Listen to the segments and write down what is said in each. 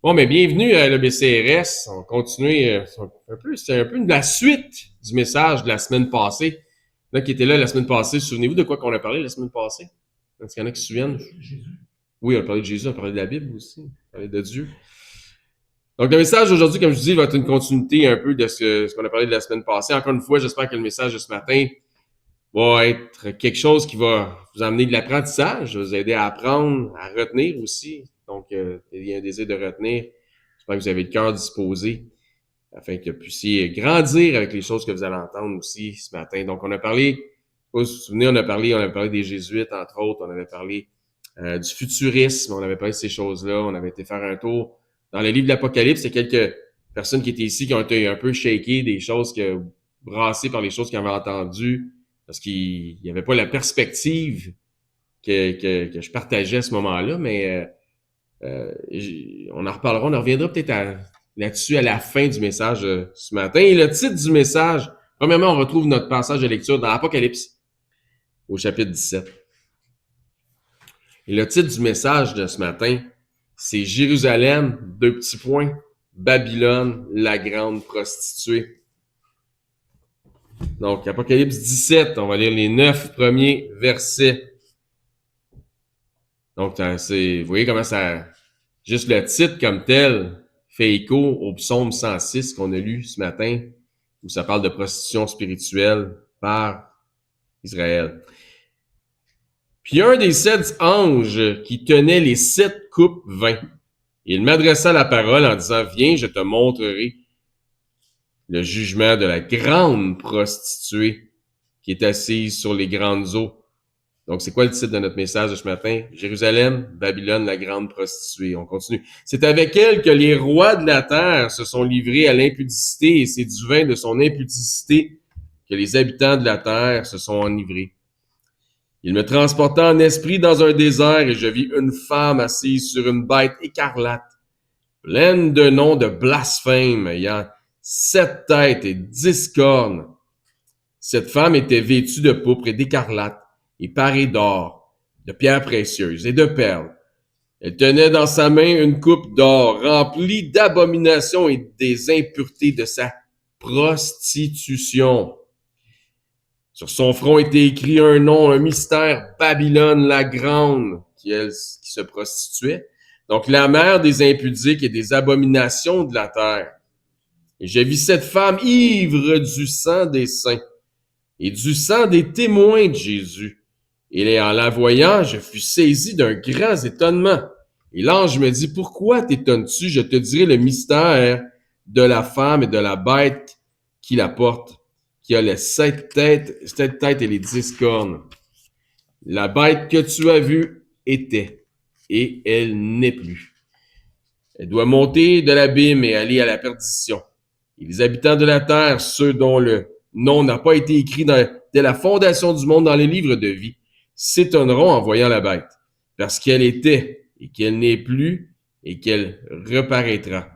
Bon, mais bienvenue à l'EBCRS. On continue c'est un peu la suite du message de la semaine passée. Là, qui était là la semaine passée, souvenez-vous de quoi qu'on a parlé la semaine passée? Est-ce qu'il y en a qui se souviennent? Oui, on a parlé de Jésus, on a parlé de la Bible aussi, on a parlé de Dieu. Donc, le message d'aujourd'hui, comme je dis, va être une continuité un peu de ce qu'on a parlé de la semaine passée. Encore une fois, j'espère que le message de ce matin va être quelque chose qui va vous amener de l'apprentissage, vous aider à apprendre, à retenir aussi. Donc, il y a un désir de retenir. J'espère que vous avez le cœur disposé afin que vous puissiez grandir avec les choses que vous allez entendre aussi ce matin. Donc, on a parlé, vous vous souvenez, on avait parlé des Jésuites, entre autres, on avait parlé du futurisme, on avait parlé de ces choses-là, on avait été faire un tour dans le livre de l'Apocalypse. Il y a quelques personnes qui étaient ici qui ont été un peu shakées, des choses brassées par les choses qu'ils avaient entendues, parce qu'il n'y avait pas la perspective que je partageais à ce moment-là, mais on en reparlera, on en reviendra peut-être là-dessus à la fin du message ce matin. Et le titre du message, premièrement, on retrouve notre passage de lecture dans l'Apocalypse, au chapitre 17. Et le titre du message de ce matin, c'est Jérusalem, Babylone, la grande prostituée. Donc, Apocalypse 17, on va lire les 9 premiers versets. Donc, vous voyez comment ça, juste le titre comme tel fait écho au psaume 106 qu'on a lu ce matin, où ça parle de prostitution spirituelle par Israël. Puis un des 7 anges qui tenait les 7 coupes vint. Il m'adressa la parole en disant, viens, je te montrerai le jugement de la grande prostituée qui est assise sur les grandes eaux. Donc, c'est quoi le titre de notre message de ce matin? Jérusalem, Babylone, la grande prostituée. On continue. C'est avec elle que les rois de la terre se sont livrés à l'impudicité et c'est du vin de son impudicité que les habitants de la terre se sont enivrés. Il me transporta en esprit dans un désert et je vis une femme assise sur une bête écarlate, pleine de noms de blasphème, ayant 7 têtes et 10 cornes. Cette femme était vêtue de pourpre et d'écarlate et parée d'or, de pierres précieuses et de perles. Elle tenait dans sa main une coupe d'or remplie d'abominations et des impuretés de sa prostitution. Sur son front était écrit un nom, un mystère, Babylone la Grande, qui se prostituait. Donc la mère des impudiques et des abominations de la terre. Et j'ai vu cette femme ivre du sang des saints et du sang des témoins de Jésus. Et en la voyant, je fus saisi d'un grand étonnement. Et l'ange me dit, pourquoi t'étonnes-tu? Je te dirai le mystère de la femme et de la bête qui la porte, qui a les 7 têtes et les 10 cornes. La bête que tu as vue était, et elle n'est plus. Elle doit monter de l'abîme et aller à la perdition. Et les habitants de la terre, ceux dont le nom n'a pas été écrit dès la fondation du monde dans les livres de vie, s'étonneront en voyant la bête, parce qu'elle était, et qu'elle n'est plus, et qu'elle reparaîtra.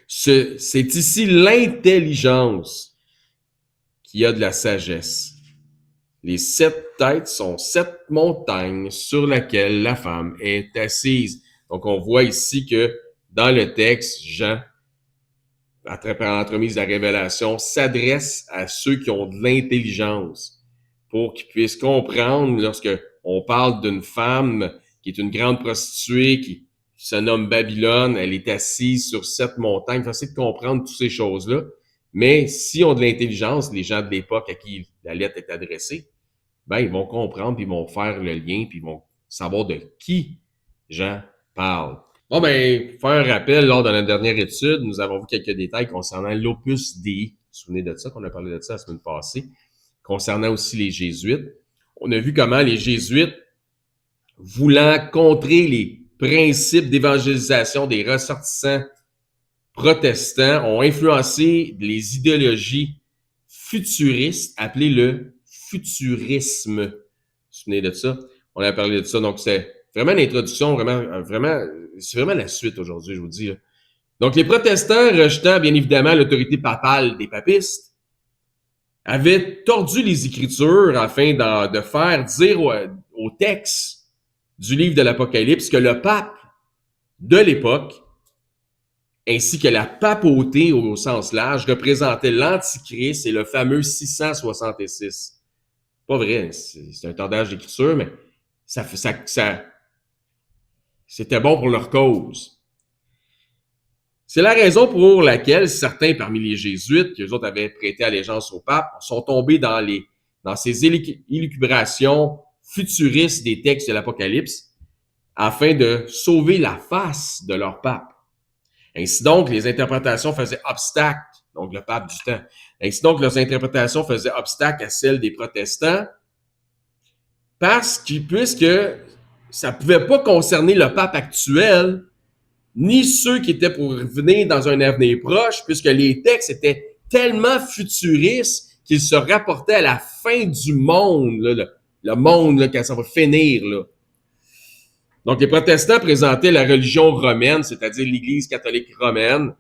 C'est ici l'intelligence qui a de la sagesse. Les 7 têtes sont 7 montagnes sur lesquelles la femme est assise. Donc, on voit ici que dans le texte, Jean, par l'entremise de la révélation, s'adresse à ceux qui ont de l'intelligence pour qu'ils puissent comprendre lorsque on parle d'une femme qui est une grande prostituée, qui se nomme Babylone, elle est assise sur 7 montagnes. Il faut essayer de comprendre toutes ces choses-là. Mais si on a de l'intelligence, les gens de l'époque à qui la lettre est adressée, ben, ils vont comprendre, puis ils vont faire le lien, puis ils vont savoir de qui Jean parle. Bon, ben, pour faire un rappel, lors de notre dernière étude, nous avons vu quelques détails concernant l'Opus Dei. Vous vous souvenez de ça, qu'on a parlé de ça la semaine passée, concernant aussi les Jésuites. On a vu comment les Jésuites, voulant contrer les principes d'évangélisation des ressortissants protestants, ont influencé les idéologies futuristes, appelées le futurisme. Vous vous souvenez de ça? On a parlé de ça. Donc, c'est vraiment l'introduction, c'est vraiment la suite aujourd'hui, je vous dis. Là. Donc, les protestants, rejetant bien évidemment l'autorité papale des papistes, avaient tordu les Écritures afin de faire dire au texte du livre de l'Apocalypse que le pape de l'époque, ainsi que la papauté au sens large, représentaient l'Antichrist et le fameux 666. Pas vrai, c'est un tordage d'écriture, mais c'était bon pour leur cause. C'est la raison pour laquelle certains parmi les jésuites, qui eux autres avaient prêté allégeance au pape, sont tombés dans ces élucubrations futuristes des textes de l'Apocalypse afin de sauver la face de leur pape. Ainsi donc, les interprétations faisaient obstacle, donc le pape du temps. Ainsi donc, leurs interprétations faisaient obstacle à celles des protestants puisque ça ne pouvait pas concerner le pape actuel, ni ceux qui étaient pour venir dans un avenir proche, puisque les textes étaient tellement futuristes qu'ils se rapportaient à la fin du monde, là, le monde là, quand ça va finir. Là. Donc, les protestants présentaient la religion romaine, c'est-à-dire l'Église catholique romaine,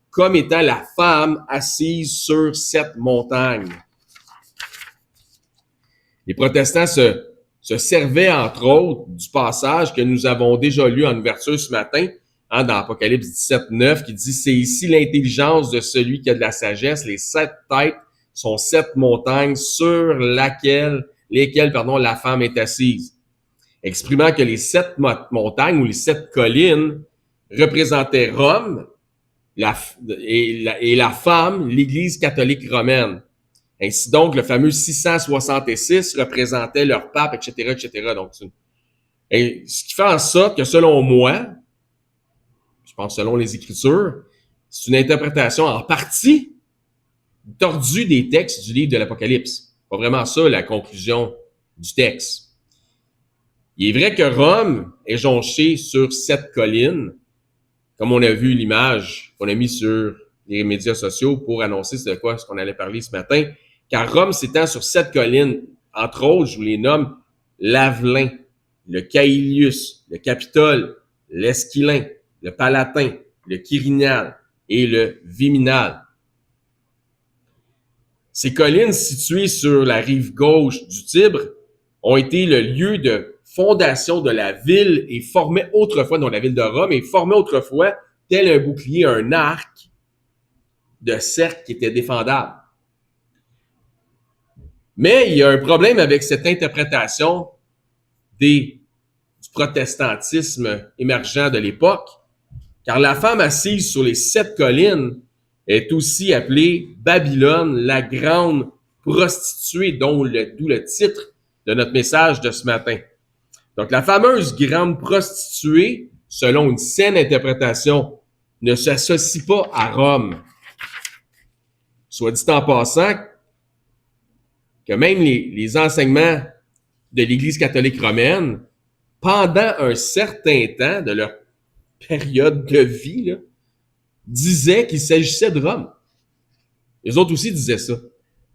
comme étant la femme assise sur cette montagne. Les protestants se servaient, entre autres, du passage que nous avons déjà lu en ouverture ce matin, dans Apocalypse 17, 9, qui dit « C'est ici l'intelligence de celui qui a de la sagesse. Les 7 têtes sont 7 montagnes sur lesquelles la femme est assise. » Exprimant que les 7 montagnes ou les 7 collines représentaient Rome et la femme, l'Église catholique romaine. Ainsi donc, le fameux 666 représentait leur pape, etc., etc. Donc, et ce qui fait en sorte que, selon moi, je pense selon les Écritures, c'est une interprétation en partie tordue des textes du livre de l'Apocalypse. Pas vraiment ça, la conclusion du texte. Il est vrai que Rome est jonchée sur 7 collines, comme on a vu l'image qu'on a mis sur les médias sociaux pour annoncer ce qu'on allait parler ce matin, car Rome s'étend sur 7 collines, entre autres, je vous les nomme, l'Avelin, le Caïlius, le Capitole, l'Esquilin, le Palatin, le Quirinal et le Viminal. Ces collines situées sur la rive gauche du Tibre ont été le lieu de fondation de la ville et formaient autrefois, dans la ville de Rome, et formaient autrefois, tel un bouclier, un arc de cercle qui était défendable. Mais il y a un problème avec cette interprétation du protestantisme émergent de l'époque, car la femme assise sur les 7 collines est aussi appelée Babylone, la grande prostituée, d'où le titre de notre message de ce matin. Donc, la fameuse grande prostituée, selon une saine interprétation, ne s'associe pas à Rome. Soit dit en passant que même les enseignements de l'Église catholique romaine, pendant un certain temps de leur période de vie, là, disaient qu'il s'agissait de Rome. Les autres aussi disaient ça.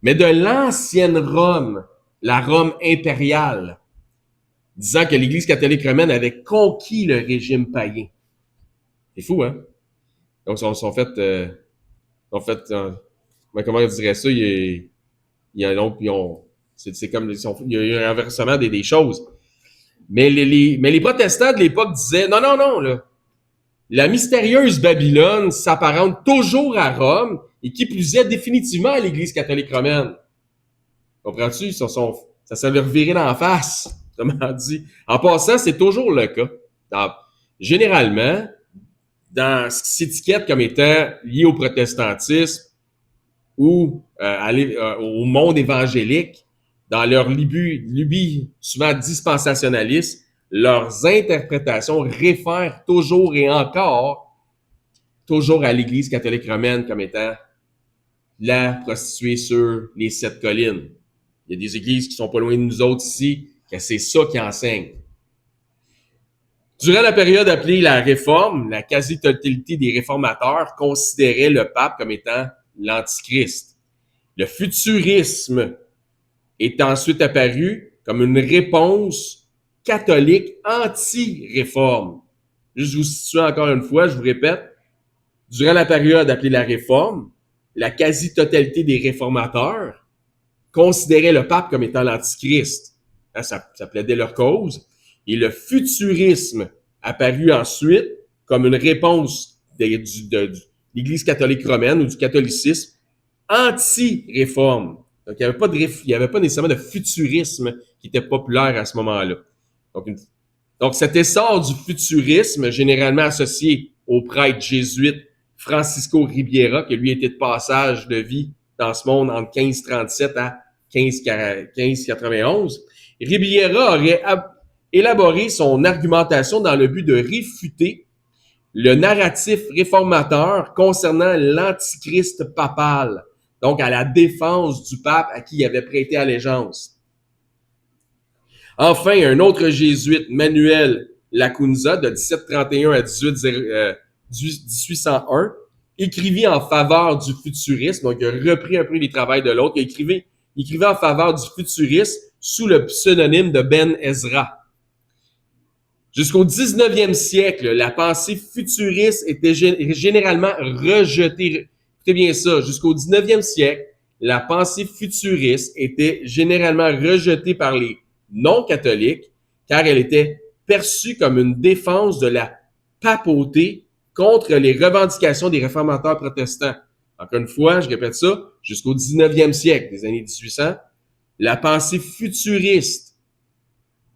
Mais de l'ancienne Rome, la Rome impériale, disant que l'Église catholique romaine avait conquis le régime païen. C'est fou, hein? Donc, comment on dirait ça? C'est comme, il y a eu un renversement des choses. Mais les protestants de l'époque disaient, non, là. La mystérieuse Babylone s'apparente toujours à Rome et qui plus est définitivement à l'Église catholique romaine. Comprends-tu? Ça leur virait dans la face, comment dit. En passant, c'est toujours le cas. Généralement, dans ce qui s'étiquette comme étant lié au protestantisme ou au monde évangélique, dans leur lubie souvent dispensationaliste, leurs interprétations réfèrent toujours et encore toujours à l'Église catholique romaine comme étant la prostituée sur les 7 collines. Il y a des églises qui sont pas loin de nous autres ici, que c'est ça qui enseigne. Durant la période appelée la Réforme, la quasi-totalité des réformateurs considéraient le pape comme étant l'Antichrist. Le futurisme est ensuite apparu comme une réponse catholique anti-réforme. Juste vous situer encore une fois, je vous répète, durant la période appelée la Réforme, la quasi-totalité des réformateurs considéraient le pape comme étant l'Antichrist. Ça plaidait leur cause. Et le futurisme apparu ensuite comme une réponse de l'Église catholique romaine ou du catholicisme anti-réforme. Donc, il n'y avait pas nécessairement de futurisme qui était populaire à ce moment-là. Donc, cet essor du futurisme, généralement associé au prêtre jésuite Francisco Ribiera, qui lui était de passage de vie dans ce monde entre 1537 à 1591, Ribiera aurait élaboré son argumentation dans le but de réfuter le narratif réformateur concernant l'antichrist papal, donc à la défense du pape à qui il avait prêté allégeance. Enfin, un autre jésuite, Manuel Lacunza, de 1731 à 1801, écrivit en faveur du futurisme, donc il a repris un peu les travaux de l'autre, il écrivait en faveur du futurisme sous le pseudonyme de Ben Ezra. Jusqu'au 19e siècle, la pensée futuriste était généralement rejetée. Écoutez bien ça, jusqu'au 19e siècle, la pensée futuriste était généralement rejetée par les non-catholiques, car elle était perçue comme une défense de la papauté contre les revendications des réformateurs protestants. Encore une fois, je répète ça, jusqu'au 19e siècle, des années 1800, la pensée futuriste,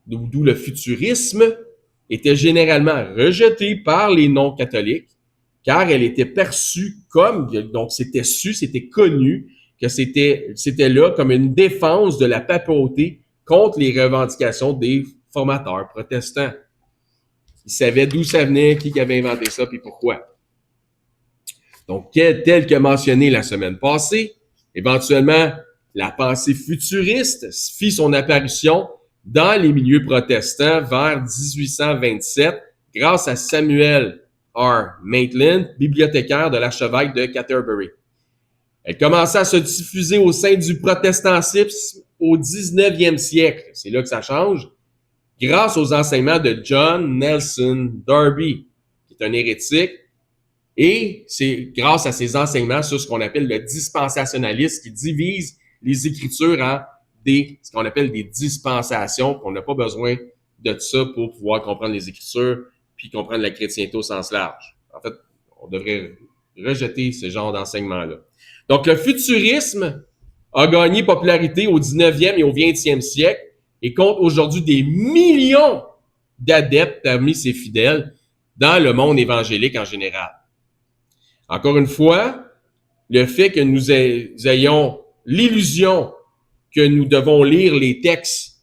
d'où le futurisme, était généralement rejetée par les non-catholiques, car elle était perçue comme, donc c'était connu que c'était là comme une défense de la papauté contre les revendications des formateurs protestants. Ils savaient d'où ça venait, qui avait inventé ça, puis pourquoi. Donc, tel que mentionné la semaine passée, éventuellement, la pensée futuriste fit son apparition dans les milieux protestants vers 1827 grâce à Samuel R. Maitland, bibliothécaire de l'archevêque de Canterbury. Elle commença à se diffuser au sein du protestantisme au 19e siècle. C'est là que ça change. Grâce aux enseignements de John Nelson Darby, qui est un hérétique, et c'est grâce à ses enseignements sur ce qu'on appelle le dispensationalisme, qui divise les Écritures en ce qu'on appelle des dispensations, qu'on n'a pas besoin de ça pour pouvoir comprendre les Écritures puis comprendre la chrétienté au sens large. En fait, on devrait rejeter ce genre d'enseignement-là. Donc, le futurisme a gagné popularité au 19e et au 20e siècle et compte aujourd'hui des millions d'adeptes parmi ses fidèles dans le monde évangélique en général. Encore une fois, le fait que nous ayons l'illusion que nous devons lire les textes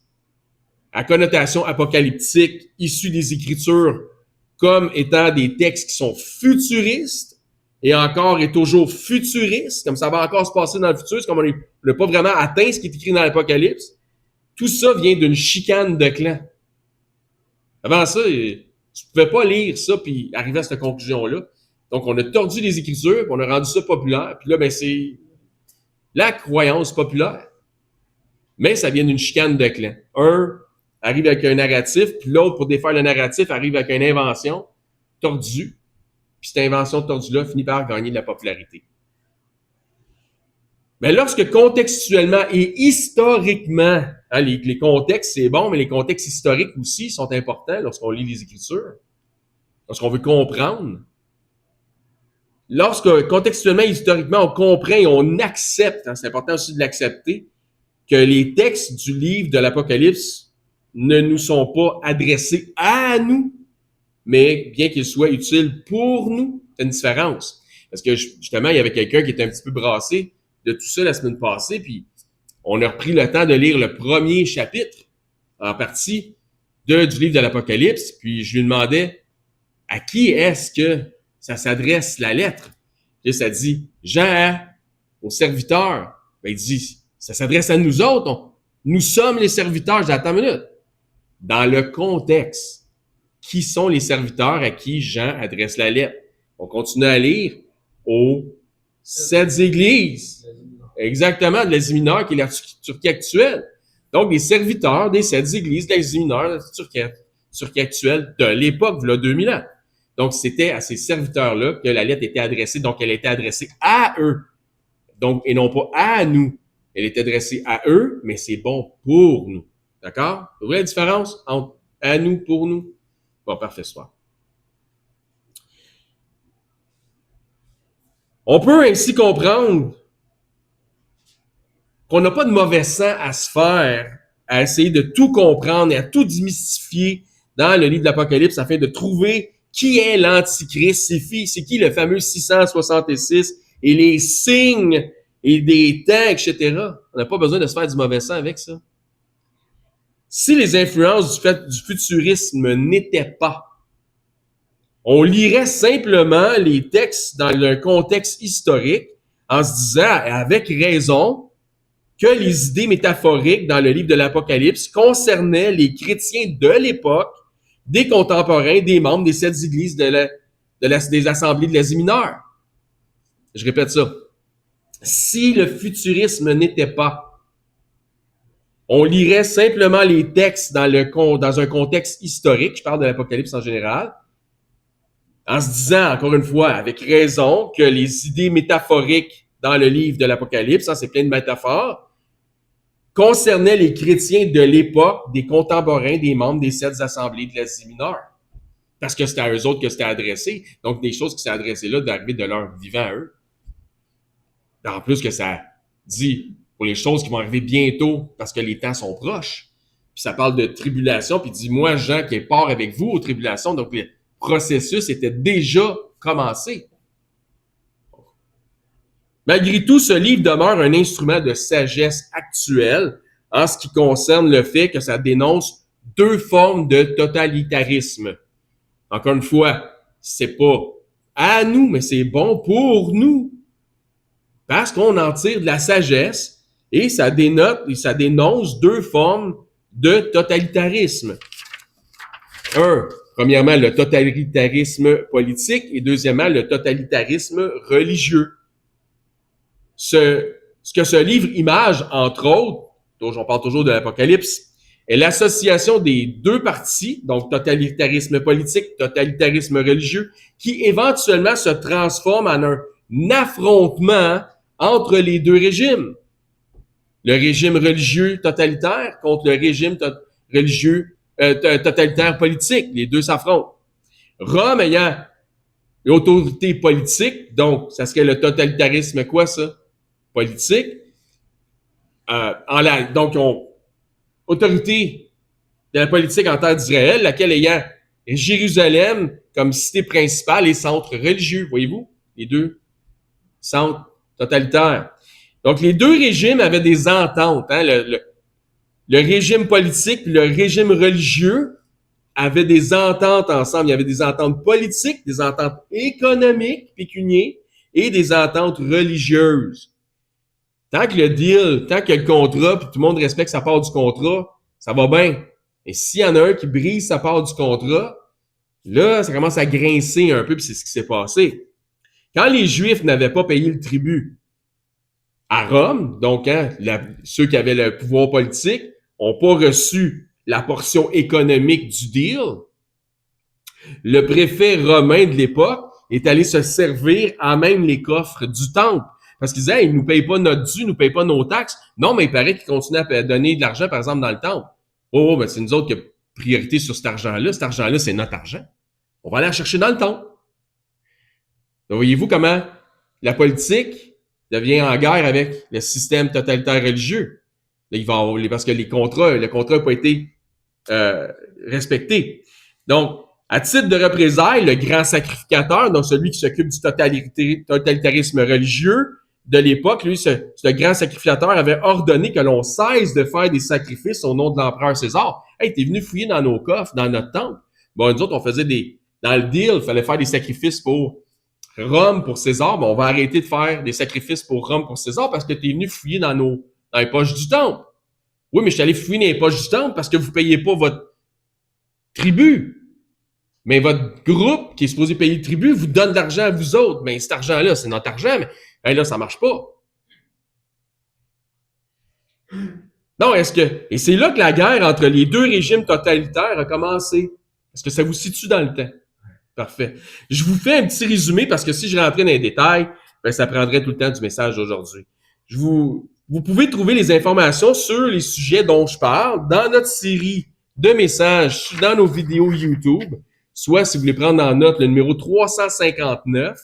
à connotation apocalyptique issus des Écritures comme étant des textes qui sont futuristes et encore et toujours futuristes, comme ça va encore se passer dans le futur, c'est comme on n'a pas vraiment atteint ce qui est écrit dans l'Apocalypse. Tout ça vient d'une chicane de clans. Avant ça, tu ne pouvais pas lire ça puis arriver à cette conclusion-là. Donc, on a tordu les Écritures, puis on a rendu ça populaire, puis là, ben c'est la croyance populaire. Mais ça vient d'une chicane de clans. Un arrive avec un narratif, puis l'autre, pour défaire le narratif, arrive avec une invention tordue, puis cette invention tordue-là finit par gagner de la popularité. Mais lorsque contextuellement et historiquement, hein, les contextes, c'est bon, mais les contextes historiques aussi sont importants lorsqu'on lit les Écritures, lorsqu'on veut comprendre. Lorsque contextuellement et historiquement, on comprend et on accepte, hein, c'est important aussi de l'accepter, que les textes du livre de l'Apocalypse ne nous sont pas adressés à nous, mais bien qu'ils soient utiles pour nous. C'est une différence. Parce que justement, il y avait quelqu'un qui était un petit peu brassé de tout ça la semaine passée, puis on a repris le temps de lire le premier chapitre en partie du livre de l'Apocalypse, puis je lui demandais à qui est-ce que ça s'adresse la lettre. Puis ça dit Jean au serviteur. Ben, il dit ça s'adresse à nous autres. Nous sommes les serviteurs. Je dis attends une minute. Dans le contexte, qui sont les serviteurs à qui Jean adresse la lettre? On continue à lire aux 7 églises. Exactement, de l'Asie mineure, qui est la Turquie actuelle. Donc, les serviteurs des 7 églises de l'Asie mineure, de la Turquie actuelle, de l'époque, il y a 2000 ans. Donc, c'était à ces serviteurs-là que la lettre était adressée. Donc, elle était adressée à eux. Donc, et non pas à nous. Elle est adressée à eux, mais c'est bon pour nous. D'accord? Vous voyez la différence entre à nous, pour nous? Bon, parfait, soir. On peut ainsi comprendre qu'on n'a pas de mauvais sang à se faire, à essayer de tout comprendre et à tout démystifier dans le livre de l'Apocalypse afin de trouver qui est l'Antichrist, c'est qui le fameux 666 et les signes et des temps, etc. On n'a pas besoin de se faire du mauvais sang avec ça. Si les influences du futurisme n'étaient pas, on lirait simplement les textes dans le contexte historique en se disant, avec raison, que les idées métaphoriques dans le livre de l'Apocalypse concernaient les chrétiens de l'époque, des contemporains, des membres des 7 églises des assemblées de l'Asie mineure. Je répète ça. Si le futurisme n'était pas, on lirait simplement les textes dans un contexte historique, je parle de l'Apocalypse en général, en se disant, encore une fois, avec raison, que les idées métaphoriques dans le livre de l'Apocalypse, c'est plein de métaphores, concernaient les chrétiens de l'époque, des contemporains, des membres des 7 assemblées de l'Asie mineure. Parce que c'était à eux autres que c'était adressé. Donc, des choses qui s'est adressées là, d'arriver de leur vivant à eux. En plus que ça dit pour les choses qui vont arriver bientôt, parce que les temps sont proches. Puis ça parle de tribulation, puis dit, moi, Jean, qui est part avec vous aux tribulations, donc le processus était déjà commencé. Malgré tout, ce livre demeure un instrument de sagesse actuelle en ce qui concerne le fait que ça dénonce 2 formes de totalitarisme. Encore une fois, c'est pas à nous, mais c'est bon pour nous. Parce qu'on en tire de la sagesse et ça dénonce 2 formes de totalitarisme. Premièrement, le totalitarisme politique et deuxièmement, le totalitarisme religieux. Ce que ce livre image, entre autres, dont on parle toujours de l'Apocalypse, est l'association des 2 parties, donc totalitarisme politique, totalitarisme religieux, qui éventuellement se transforment en un affrontement entre les 2 régimes. Le régime religieux totalitaire contre le régime religieux totalitaire politique. Les 2 s'affrontent. Rome ayant l'autorité politique, donc ça serait le totalitarisme quoi ça? Politique. Donc, autorité de la politique en terre d'Israël, laquelle ayant Jérusalem comme cité principale et centre religieux, voyez-vous, les 2 centres totalitaires. Donc, les 2 régimes avaient des ententes. Hein? Le régime politique et le régime religieux avaient des ententes ensemble. Il y avait des ententes politiques, des ententes économiques, pécuniaires, et des ententes religieuses. Tant que le deal, tant que le contrat, puis tout le monde respecte sa part du contrat, ça va bien. Et s'il y en a un qui brise sa part du contrat, là, ça commence à grincer un peu, puis c'est ce qui s'est passé. Quand les Juifs n'avaient pas payé le tribut à Rome, donc ceux qui avaient le pouvoir politique n'ont pas reçu la portion économique du deal, le préfet romain de l'époque est allé se servir à même les coffres du temple. Parce qu'ils disaient, hey, ils nous payent pas notre dû, ils nous payent pas nos taxes. Non, mais il paraît qu'ils continuent à donner de l'argent, par exemple, dans le temple. Oh, ben c'est nous autres qui avons priorité sur cet argent-là. Cet argent-là, c'est notre argent. On va aller la chercher dans le temple. Donc, voyez-vous comment la politique devient en guerre avec le système totalitaire religieux. Là, parce que le contrat n'a pas été respecté. Donc, à titre de représailles, le grand sacrificateur, donc celui qui s'occupe du totalitarisme religieux de l'époque, lui, ce grand sacrificateur avait ordonné que l'on cesse de faire des sacrifices au nom de l'empereur César. Hey, t'es venu fouiller dans nos coffres, dans notre temple. Bon, nous autres, on faisait dans le deal, il fallait faire des sacrifices pour Rome, pour César. Bon, on va arrêter de faire des sacrifices pour Rome, pour César, parce que t'es venu fouiller dans les poches du temple. Oui, mais je suis allé fouiller dans les poches du temple parce que vous payez pas votre tribut. Mais votre groupe, qui est supposé payer le tribut, vous donne de l'argent à vous autres. Mais cet argent-là, c'est notre argent, mais là, ça marche pas. Non, et c'est là que la guerre entre les 2 régimes totalitaires a commencé. Est-ce que ça vous situe dans le temps? Parfait. Je vous fais un petit résumé parce que si je rentrais dans les détails, ben, ça prendrait tout le temps du message d'aujourd'hui. Vous pouvez trouver les informations sur les sujets dont je parle dans notre série de messages dans nos vidéos YouTube. Soit, si vous voulez prendre en note, le numéro 359,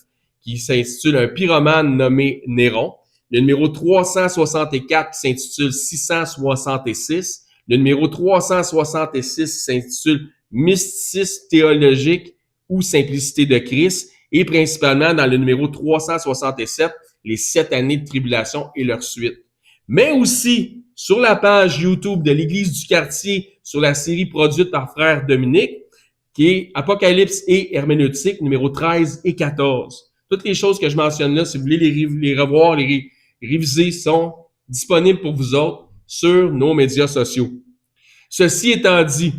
qui s'intitule Un pyromane nommé Néron. Le numéro 364 qui s'intitule 666. Le numéro 366 qui s'intitule Mysticisme théologique ou simplicité de Christ. Et principalement dans le numéro 367, les 7 années de tribulation et leur suite. Mais aussi sur la page YouTube de l'Église du quartier, sur la série produite par Frère Dominique, qui est Apocalypse et herméneutique, numéro 13 et 14. Toutes les choses que je mentionne là, si vous voulez les revoir, les réviser, sont disponibles pour vous autres sur nos médias sociaux. Ceci étant dit,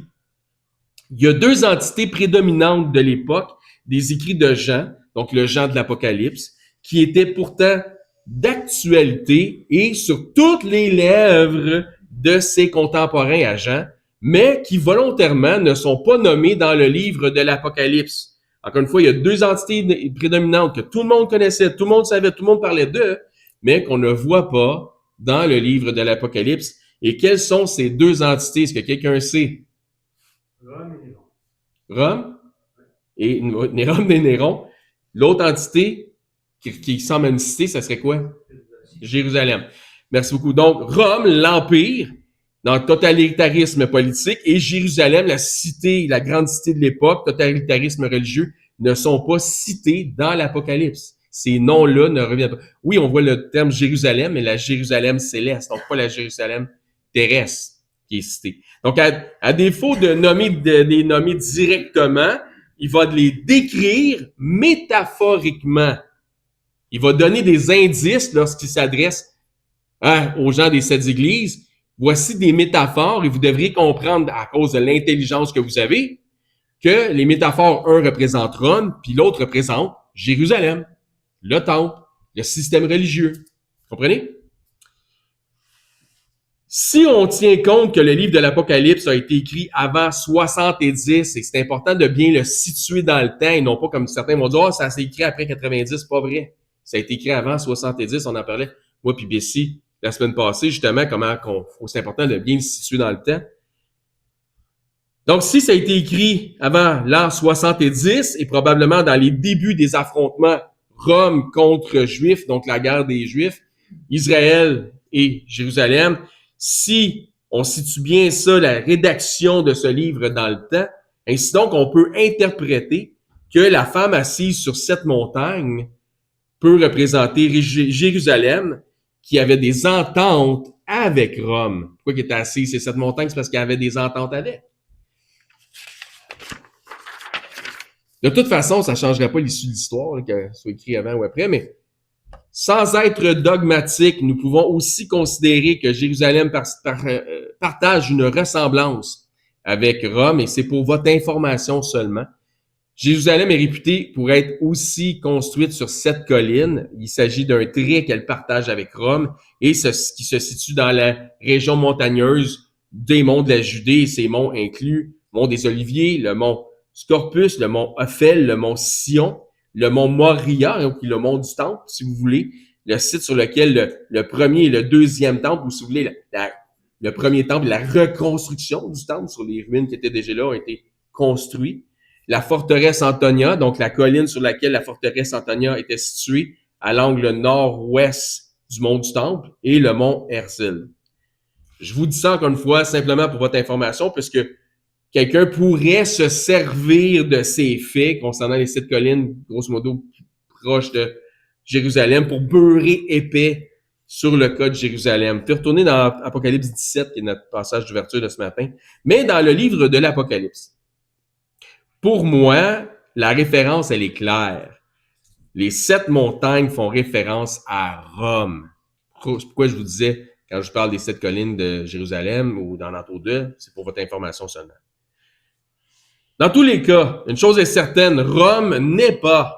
il y a 2 entités prédominantes de l'époque des écrits de Jean, donc le Jean de l'Apocalypse, qui étaient pourtant d'actualité et sur toutes les lèvres de ses contemporains à Jean, mais qui volontairement ne sont pas nommés dans le livre de l'Apocalypse. Encore une fois, il y a 2 entités prédominantes que tout le monde connaissait, tout le monde savait, tout le monde parlait d'eux, mais qu'on ne voit pas dans le livre de l'Apocalypse. Et quelles sont ces 2 entités? Est-ce que quelqu'un sait? Rome et Néron. Rome et Néron. L'autre entité qui semble une cité, ça serait quoi? Jérusalem. Merci beaucoup. Donc, Rome, l'Empire, dans le totalitarisme politique, et Jérusalem, la cité, la grande cité de l'époque, totalitarisme religieux, ne sont pas cités dans l'Apocalypse. Ces noms-là ne reviennent pas. Oui, on voit le terme Jérusalem, mais la Jérusalem céleste, donc pas la Jérusalem terrestre qui est citée. Donc, à défaut de les nommer directement, il va les décrire métaphoriquement. Il va donner des indices lorsqu'il s'adresse aux gens des 7 églises. Voici des métaphores et vous devriez comprendre, à cause de l'intelligence que vous avez, que les métaphores, un représente Rome, puis l'autre représente Jérusalem, le temple, le système religieux. Vous comprenez? Si on tient compte que le livre de l'Apocalypse a été écrit avant 70, et c'est important de bien le situer dans le temps, et non pas comme certains vont dire, oh, ça s'est écrit après 90, pas vrai. Ça a été écrit avant 70, on en parlait, moi puis Bessie, la semaine passée, justement, c'est important de bien le situer dans le temps. Donc, si ça a été écrit avant l'an 70, et probablement dans les débuts des affrontements Rome contre Juifs, donc la guerre des Juifs, Israël et Jérusalem, si on situe bien ça, la rédaction de ce livre dans le temps, ainsi donc on peut interpréter que la femme assise sur cette montagne peut représenter Jérusalem, qui avait des ententes avec Rome. Pourquoi il était assise sur cette montagne? C'est parce qu'il avait des ententes avec. De toute façon, ça ne changerait pas l'issue de l'histoire, que ce soit écrit avant ou après, mais sans être dogmatique, nous pouvons aussi considérer que Jérusalem partage une ressemblance avec Rome, et c'est pour votre information seulement. Jérusalem est réputée pour être aussi construite sur 7 collines. Il s'agit d'un trait qu'elle partage avec Rome et qui se situe dans la région montagneuse des monts de la Judée. Et ces monts incluent le mont des Oliviers, le mont Scorpus, le mont Ophel, le mont Sion, le mont Moria, donc le mont du Temple, si vous voulez, le site sur lequel le premier et le deuxième temple, ou si vous voulez, le premier temple, la reconstruction du temple sur les ruines qui étaient déjà là, ont été construits. La forteresse Antonia, donc la colline sur laquelle la forteresse Antonia était située à l'angle nord-ouest du mont du Temple, et le mont Herzl. Je vous dis ça encore une fois simplement pour votre information, puisque quelqu'un pourrait se servir de ces faits concernant les 7 collines, grosso modo, proches de Jérusalem, pour beurrer épais sur le cas de Jérusalem. Puis retourner dans Apocalypse 17, qui est notre passage d'ouverture de ce matin, mais dans le livre de l'Apocalypse. Pour moi, la référence, elle est claire. Les 7 montagnes font référence à Rome. Pourquoi je vous disais, quand je parle des 7 collines de Jérusalem ou dans l'entour d'eux, c'est pour votre information seulement. Dans tous les cas, une chose est certaine, Rome n'est pas,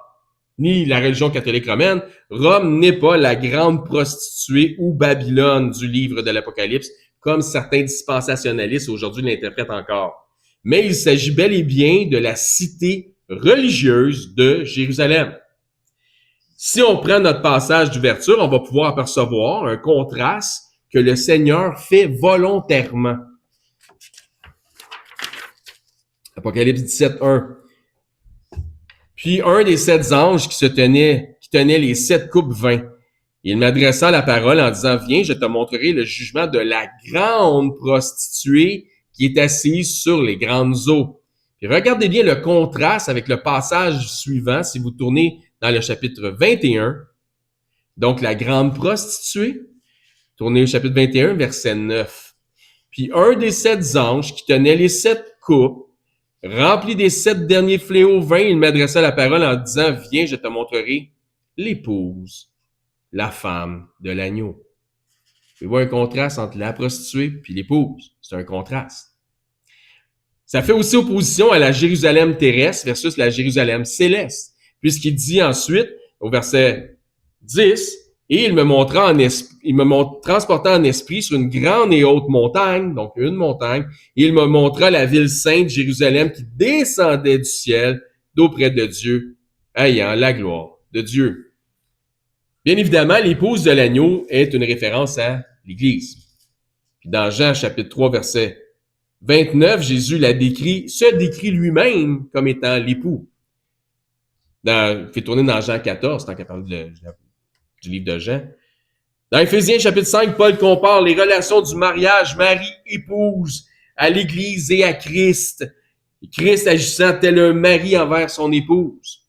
ni la religion catholique romaine, Rome n'est pas la grande prostituée ou Babylone du livre de l'Apocalypse, comme certains dispensationalistes aujourd'hui l'interprètent encore. Mais il s'agit bel et bien de la cité religieuse de Jérusalem. Si on prend notre passage d'ouverture, on va pouvoir apercevoir un contraste que le Seigneur fait volontairement. Apocalypse 17, 1. Puis un des 7 anges qui qui tenait les 7 coupes vin. Il m'adressa la parole en disant, viens, je te montrerai le jugement de la grande prostituée qui est assise sur les grandes eaux. Puis regardez bien le contraste avec le passage suivant, si vous tournez dans le chapitre 21. Donc, la grande prostituée, tournez au chapitre 21, verset 9. Puis un des 7 anges qui tenait les 7 coupes, rempli des 7 derniers fléaux vins, il m'adressa la parole en disant, viens, je te montrerai l'épouse, la femme de l'agneau. Vous voyez un contraste entre la prostituée puis l'épouse. C'est un contraste. Ça fait aussi opposition à la Jérusalem terrestre versus la Jérusalem céleste, puisqu'il dit ensuite, au verset 10, « Et il me transporta en esprit sur une grande et haute montagne, donc une montagne, et il me montra la ville sainte Jérusalem qui descendait du ciel d'auprès de Dieu, ayant la gloire de Dieu. » Bien évidemment, l'épouse de l'agneau est une référence à l'Église. Puis dans Jean chapitre 3, verset 29, Jésus se décrit lui-même comme étant l'époux. Fait tourner dans Jean 14, tant qu'à parler du livre de Jean. Dans Éphésiens chapitre 5, Paul compare les relations du mariage mari-épouse à l'Église et à Christ. Et Christ agissant tel un mari envers son épouse.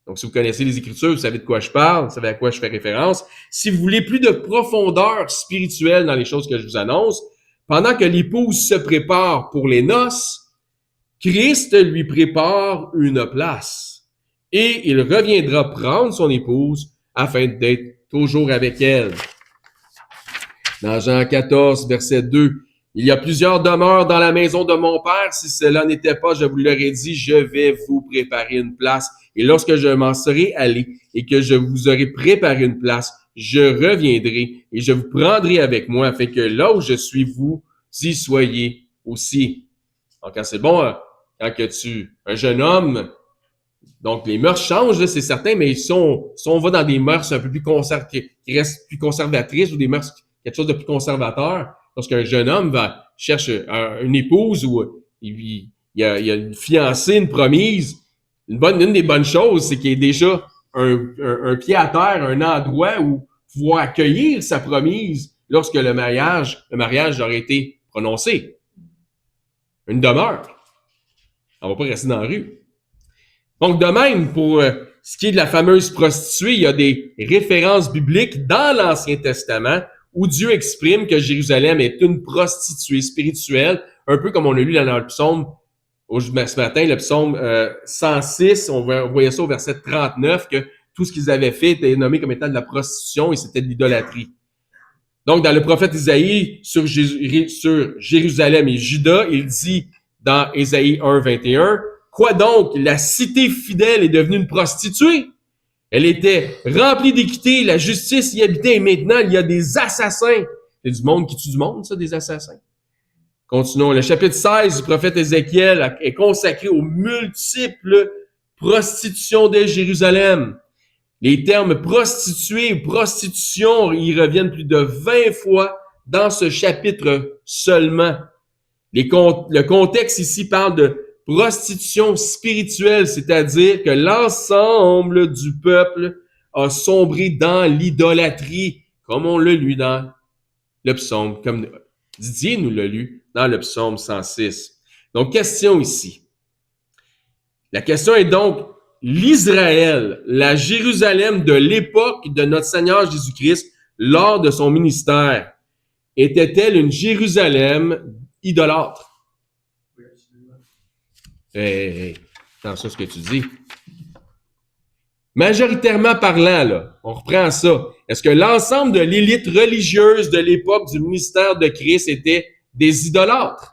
Donc, si vous connaissez les Écritures, vous savez de quoi je parle, vous savez à quoi je fais référence. Si vous voulez plus de profondeur spirituelle dans les choses que je vous annonce, pendant que l'épouse se prépare pour les noces, Christ lui prépare une place. Et il reviendra prendre son épouse afin d'être toujours avec elle. Dans Jean 14, verset 2, « Il y a plusieurs demeures dans la maison de mon Père. Si cela n'était pas, je vous l'aurais dit, je vais vous préparer une place. Et lorsque je m'en serai allé et que je vous aurai préparé une place, je reviendrai et je vous prendrai avec moi afin que là où je suis, vous y soyez aussi. » Donc, quand c'est bon, quand un jeune homme, donc les mœurs changent, là, c'est certain, mais si on va dans des mœurs un peu plus qui restent plus conservatrices ou des mœurs, quelque chose de plus conservateur, lorsqu'un jeune homme cherche une épouse ou il y a une fiancée, une promise, une des bonnes choses, c'est qu'il y ait déjà un pied à terre, un endroit où pouvoir accueillir sa promise lorsque le mariage aurait été prononcé. Une demeure. On va pas rester dans la rue. Donc, de même, pour ce qui est de la fameuse prostituée, il y a des références bibliques dans l'Ancien Testament où Dieu exprime que Jérusalem est une prostituée spirituelle, un peu comme on a lu dans le psaume ce matin, le psaume 106, on voyait ça au verset 39, que tout ce qu'ils avaient fait était nommé comme étant de la prostitution et c'était de l'idolâtrie. Donc, dans le prophète Isaïe, sur Jérusalem et Juda, il dit dans Ésaïe 1, 21, « Quoi donc? La cité fidèle est devenue une prostituée? Elle était remplie d'équité, la justice y habitait et maintenant il y a des assassins. » C'est du monde qui tue du monde, ça, des assassins. Continuons. Le chapitre 16 du prophète Ézéchiel est consacré aux multiples prostitutions de Jérusalem. Les termes prostituée ou prostitution y reviennent plus de 20 fois dans ce chapitre seulement. Le contexte ici parle de prostitution spirituelle, c'est-à-dire que l'ensemble du peuple a sombré dans l'idolâtrie, comme on l'a lu dans le psaume, comme Didier nous l'a lu dans le psaume 106. Donc, question ici. La question est donc, l'Israël, la Jérusalem de l'époque de notre Seigneur Jésus-Christ, lors de son ministère, était-elle une Jérusalem idolâtre? Hey, attention à ce que tu dis. Majoritairement parlant, là, on reprend ça. Est-ce que l'ensemble de l'élite religieuse de l'époque du ministère de Christ était des idolâtres?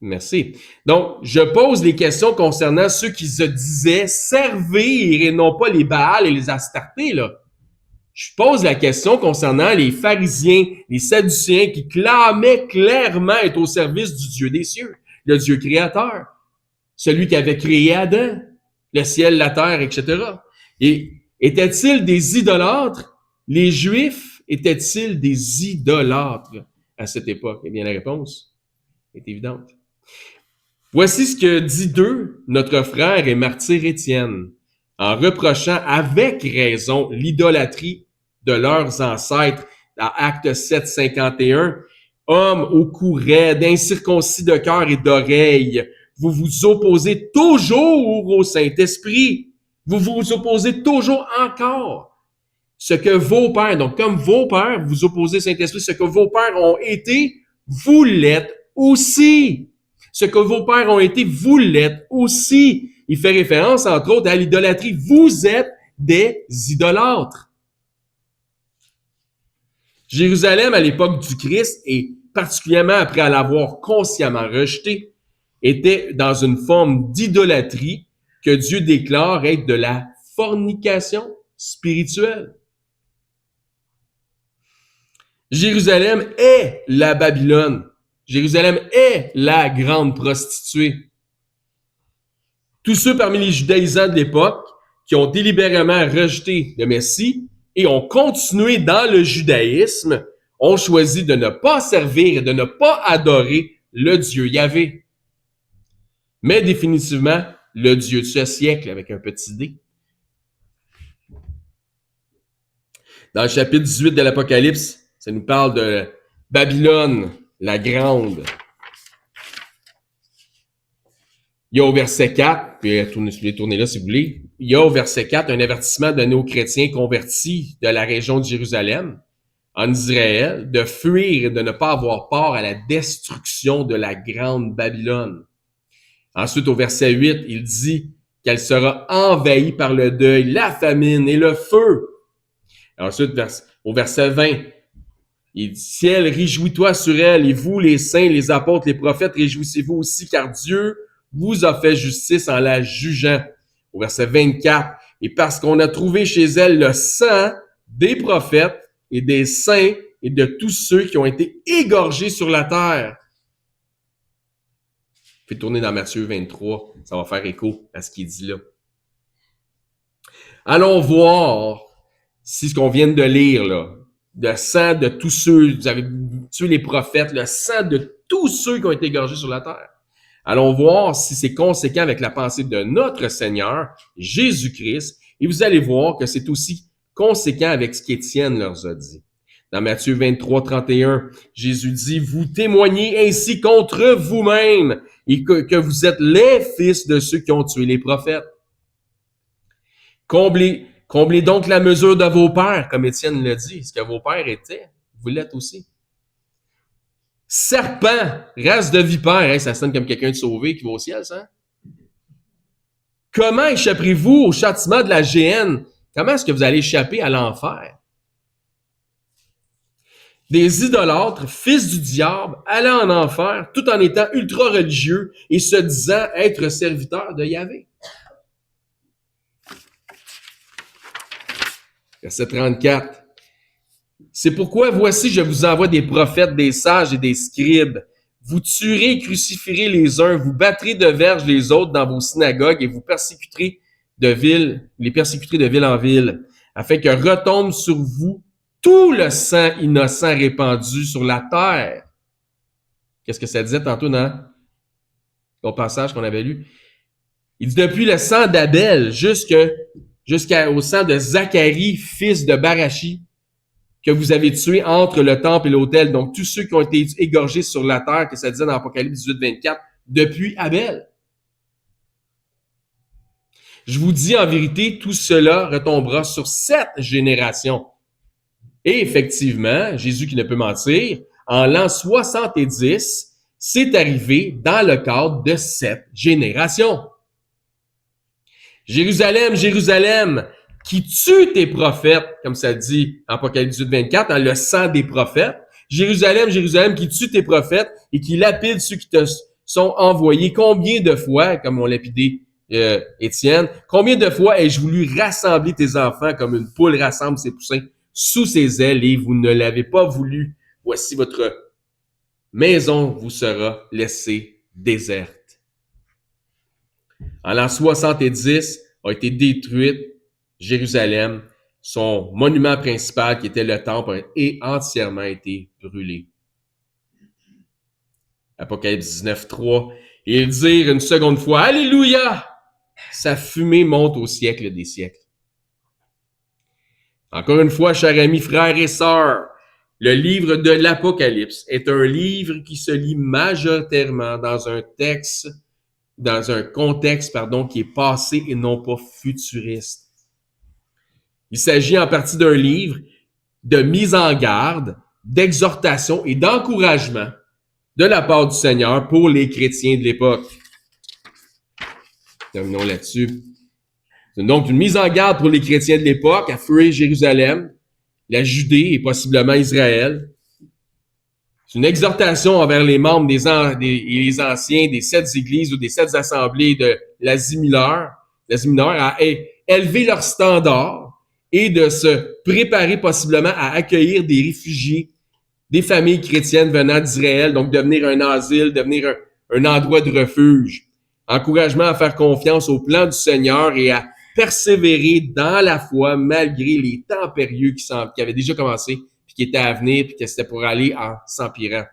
Merci. Donc, je pose des questions concernant ceux qui se disaient servir et non pas les Baals et les Astartés, là. Je pose la question concernant les pharisiens, les sadducéens qui clamaient clairement être au service du Dieu des cieux, le Dieu créateur, celui qui avait créé Adam, le ciel, la terre, etc. Et étaient-ils des idolâtres? Les Juifs étaient-ils des idolâtres à cette époque? Eh bien, la réponse est évidente. Voici ce que dit d'eux notre frère et martyr Étienne. en reprochant avec raison l'idolâtrie de leurs ancêtres. Dans Acte 7, 51, hommes au cou raide, incirconcis de cœur et d'oreille, vous vous opposez toujours au Saint-Esprit. Vous vous opposez toujours encore. Ce que vos pères, donc comme vos pères, vous opposez au Saint-Esprit, ce que vos pères ont été, vous l'êtes aussi. Ce que vos pères ont été, vous l'êtes aussi. Il fait référence, entre autres, à l'idolâtrie. Vous êtes des idolâtres. Jérusalem, à l'époque du Christ, et particulièrement après l'avoir consciemment rejeté, était dans une forme d'idolâtrie que Dieu déclare être de la fornication spirituelle. Jérusalem est la Babylone. Jérusalem est la grande prostituée. Tous ceux parmi les judaïsants de l'époque qui ont délibérément rejeté le Messie et ont continué dans le judaïsme ont choisi de ne pas servir et de ne pas adorer le Dieu Yahvé. Mais définitivement, le Dieu de ce siècle avec un petit d. Dans le chapitre 18 de l'Apocalypse, ça nous parle de Babylone, la grande. Il y a au verset 4, puis je vais tourner là si vous voulez, il y a au verset 4 un avertissement donné aux chrétiens convertis de la région de Jérusalem, en Israël, de fuir et de ne pas avoir part à la destruction de la grande Babylone. Ensuite, au verset 8, il dit qu'elle sera envahie par le deuil, la famine et le feu. Ensuite, au verset 20, il dit, ciel, réjouis-toi sur elle, et vous, les saints, les apôtres, les prophètes, réjouissez-vous aussi, car Dieu vous a fait justice en la jugeant. Au verset 24, et parce qu'on a trouvé chez elle le sang des prophètes et des saints et de tous ceux qui ont été égorgés sur la terre. Faites tourner dans Matthieu 23, ça va faire écho à ce qu'il dit là. Allons voir si ce qu'on vient de lire là, le sang de tous ceux, vous avez tué les prophètes, le sang de tous ceux qui ont été égorgés sur la terre. Allons voir si c'est conséquent avec la pensée de notre Seigneur, Jésus-Christ, et vous allez voir que c'est aussi conséquent avec ce qu'Étienne leur a dit. Dans Matthieu 23, 31, Jésus dit, vous témoignez ainsi contre vous-même et que vous êtes les fils de ceux qui ont tué les prophètes. Comblez donc la mesure de vos pères, comme Étienne l'a dit. Ce que vos pères étaient, vous l'êtes aussi. Serpent, race de vipère, hein, ça sonne comme quelqu'un de sauvé qui va au ciel, ça? Comment échapperez-vous au châtiment de la géhenne? Comment est-ce que vous allez échapper à l'enfer? Des idolâtres, fils du diable, allant en enfer, tout en étant ultra religieux et se disant être serviteurs de Yahvé. Verset 34. C'est pourquoi, voici, je vous envoie des prophètes, des sages et des scribes. Vous tuerez et crucifierez les uns, vous battrez de verge les autres dans vos synagogues et vous persécuterez les persécuterez de ville en ville, afin que retombe sur vous tout le sang innocent répandu sur la terre. Qu'est-ce que ça disait tantôt dans le passage qu'on avait lu? Il dit depuis le sang d'Abel jusqu'au sang de Zacharie, fils de Barachi, que vous avez tué entre le temple et l'autel. Donc, tous ceux qui ont été égorgés sur la terre, que ça disait dans Apocalypse 18, 24, depuis Abel. Je vous dis en vérité, tout cela retombera sur cette génération. Et effectivement, Jésus qui ne peut mentir, en l'an 70, c'est arrivé dans le cadre de cette génération. Jérusalem, Jérusalem, qui tue tes prophètes, comme ça dit en Apocalypse 18, 24, dans le sang des prophètes. Jérusalem, Jérusalem, qui tue tes prophètes et qui lapide ceux qui te sont envoyés. Combien de fois, comme on lapidé Étienne, combien de fois ai-je voulu rassembler tes enfants comme une poule rassemble ses poussins sous ses ailes et vous ne l'avez pas voulu. Voici votre maison vous sera laissée déserte. En l'an 70 a été détruite Jérusalem, son monument principal qui était le temple a entièrement été brûlé. Apocalypse 19, 3. Et ils dirent une seconde fois, Alléluia! sa fumée monte au siècle des siècles. Encore une fois, chers amis, frères et sœurs, le livre de l'Apocalypse est un livre qui se lit majoritairement dans un contexte, qui est passé et non pas futuriste. Il s'agit en partie d'un livre de mise en garde, d'exhortation et d'encouragement de la part du Seigneur pour les chrétiens de l'époque. Terminons là-dessus. C'est donc une mise en garde pour les chrétiens de l'époque à fuir Jérusalem, la Judée et possiblement Israël. C'est une exhortation envers les membres et les anciens des 7 églises ou des 7 assemblées de l'Asie mineure à élever leur standard et de se préparer possiblement à accueillir des réfugiés, des familles chrétiennes venant d'Israël, donc devenir un asile, devenir un endroit de refuge. Encouragement à faire confiance au plan du Seigneur et à persévérer dans la foi malgré les temps périlleux qui avaient déjà commencé, puis qui étaient à venir, puis qui c'était pour aller en s'empirant.